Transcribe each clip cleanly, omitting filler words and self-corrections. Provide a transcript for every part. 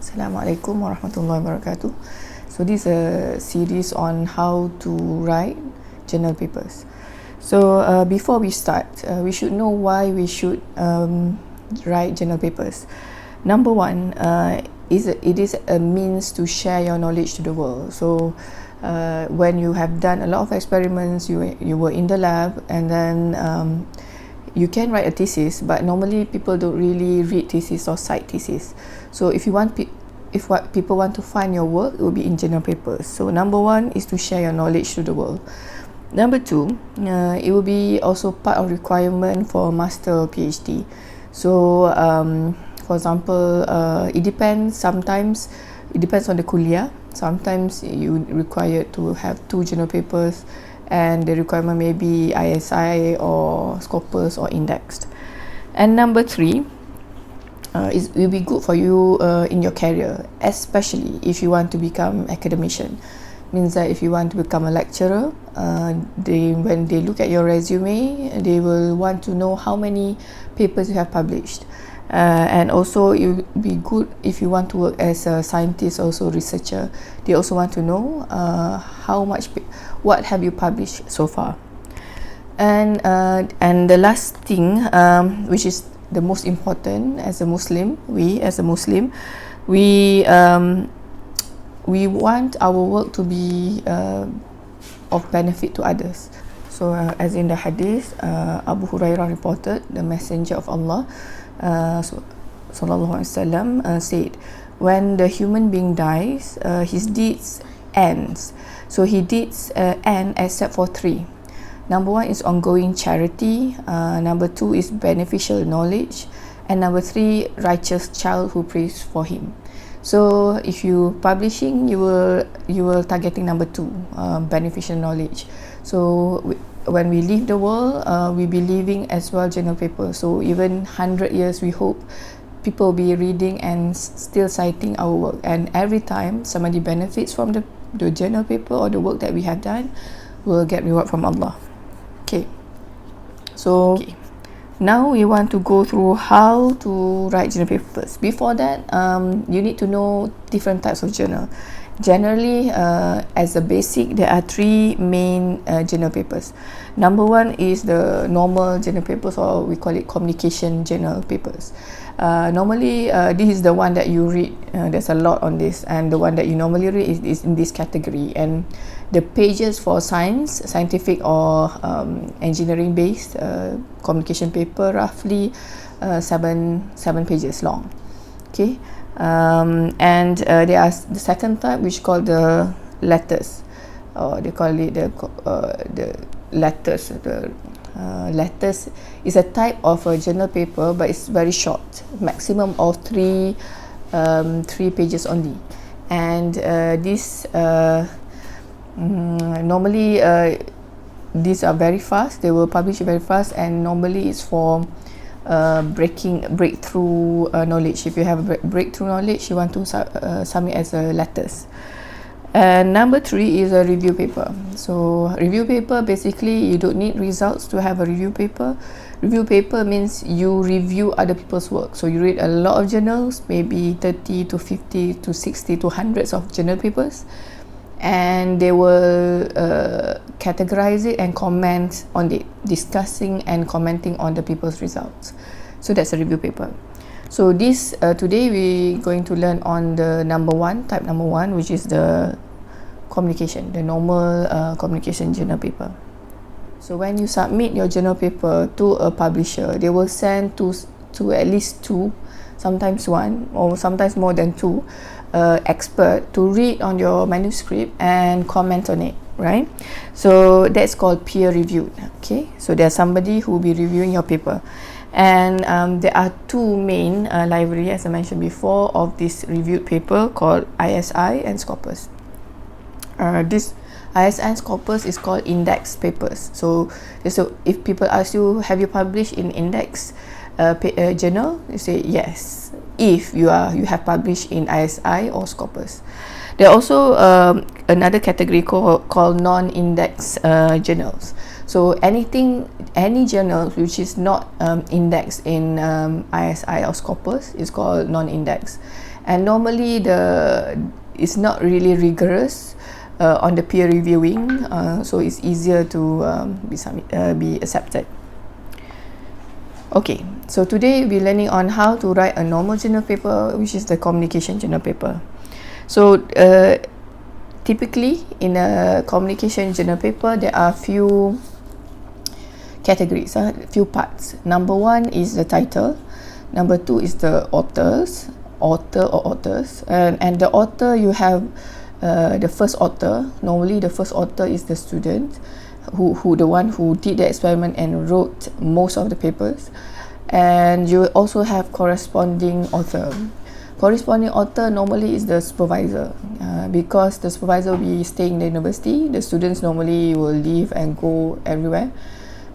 Assalamualaikum warahmatullahi wabarakatuh. So this is a series on how to write journal papers. So before we start, we should know why we should write journal papers. Number one, it is a means to share your knowledge to the world. So when you have done a lot of experiments, you were in the lab, and then you can write a thesis, but normally people don't really read thesis or cite thesis. So if what people want to find your work, it will be in journal papers. So number one is to share your knowledge to the world. Number two, it will be also part of requirement for master or PhD. So for example, it depends. Sometimes it depends on the kuliah. Sometimes you required to have 2 journal papers, and the requirement may be ISI or Scopus or indexed. And number 3, it will be good for you in your career, especially if you want to become academician. Means that if you want to become a lecturer, when they look at your resume, they will want to know how many papers you have published. And also it will be good if you want to work as a scientist, also researcher. They also want to know what have you published so far. And the last thing, which is the most important as a Muslim, we want our work to be of benefit to others. So as in the hadith, Abu Hurairah reported, the Messenger of Allah sallallahu alaihi wasallam said, when the human being dies, his deeds ends. So his deeds end except for 3. Number 1 is ongoing charity, number 2 is beneficial knowledge, and number 3, righteous child who prays for him. So if you publishing, you will targeting number 2, beneficial knowledge. So when we leave the world, we be leaving as well journal paper. So even 100 years, we hope people will be reading and still citing our work. And every time somebody benefits from the journal paper or the work that we have done, will get reward from Allah. Okay. So now we want to go through how to write journal papers. Before that, you need to know different types of journal. Generally, as a basic, there are 3 main journal papers. Number 1 is the normal journal papers, or we call it communication journal papers. Normally, this is the one that you read. There's a lot on this, and the one that you normally read is in this category. And the pages for scientific or engineering based communication paper, roughly 7 pages long. Okay. And there are the second type, which called the letters, or they call it the letters. Letters is a type of a journal paper, but it's very short, maximum of 3 pages only. And this normally these are very fast. They will publish very fast, and normally it's for breakthrough knowledge. If you have a breakthrough knowledge, you want to submit as a letters. And number 3 is a review paper. So review paper, basically you don't need results to have a review paper. Review paper means you review other people's work. So you read a lot of journals, maybe 30 to 50 to 60 to hundreds of journal papers, and they will categorize it and comment on it, discussing and commenting on the people's results. So that's a review paper. So this today we're going to learn on the type number 1, which is the communication, the normal communication journal paper. So when you submit your journal paper to a publisher, they will send to at least 2, sometimes 1, or sometimes more than 2 expert to read on your manuscript and comment on it, right? So that's called peer reviewed. Okay, so there's somebody who will be reviewing your paper. And there are 2 main library, as I mentioned before, of this reviewed paper, called ISI and Scopus. This ISI and Scopus is called index papers. So if people ask you, have you published in index journal, you say yes, if you have published in ISI or Scopus. There are also another category called non-index journals. So any journal which is not indexed in ISI or Scopus is called non-index. and normally it's not really rigorous on the peer reviewing, so it's easier to be accepted. Okay, so today we're learning on how to write a normal journal paper, which is the communication journal paper. So typically in a communication journal paper, there are few categories, few parts. Number one is the title. Number two is the authors, and the author, you have the first author. Normally the first author is the student who the one who did the experiment and wrote most of the papers. And you also have corresponding author. Corresponding author normally is the supervisor, because the supervisor will be staying in the university. The students normally will leave and go everywhere,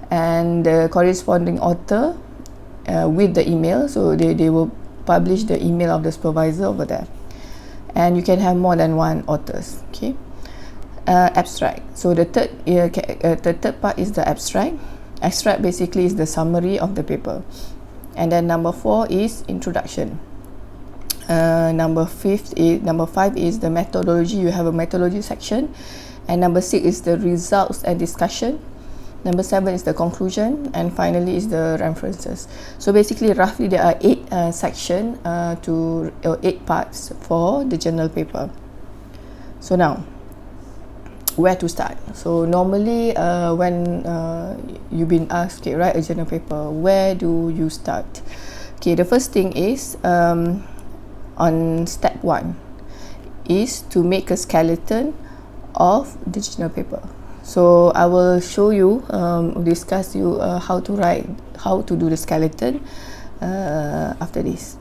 and the corresponding author with the email, so they will publish the email of the supervisor over there, and you can have more than one authors. Okay. Abstract. So the third part is the abstract. Abstract basically is the summary of the paper. And then number 4 is introduction. Number 5 is the methodology. You have a methodology section. And number 6 is the results and discussion. Number 7 is the conclusion, and finally is the references. So basically, roughly there are 8 sections to 8 parts for the journal paper. So now, where to start? So normally, when you've been asked, okay, write a journal paper, where do you start? Okay, the first thing is on step 1 is to make a skeleton of the journal paper. So I will show you, discuss you how to do the skeleton after this.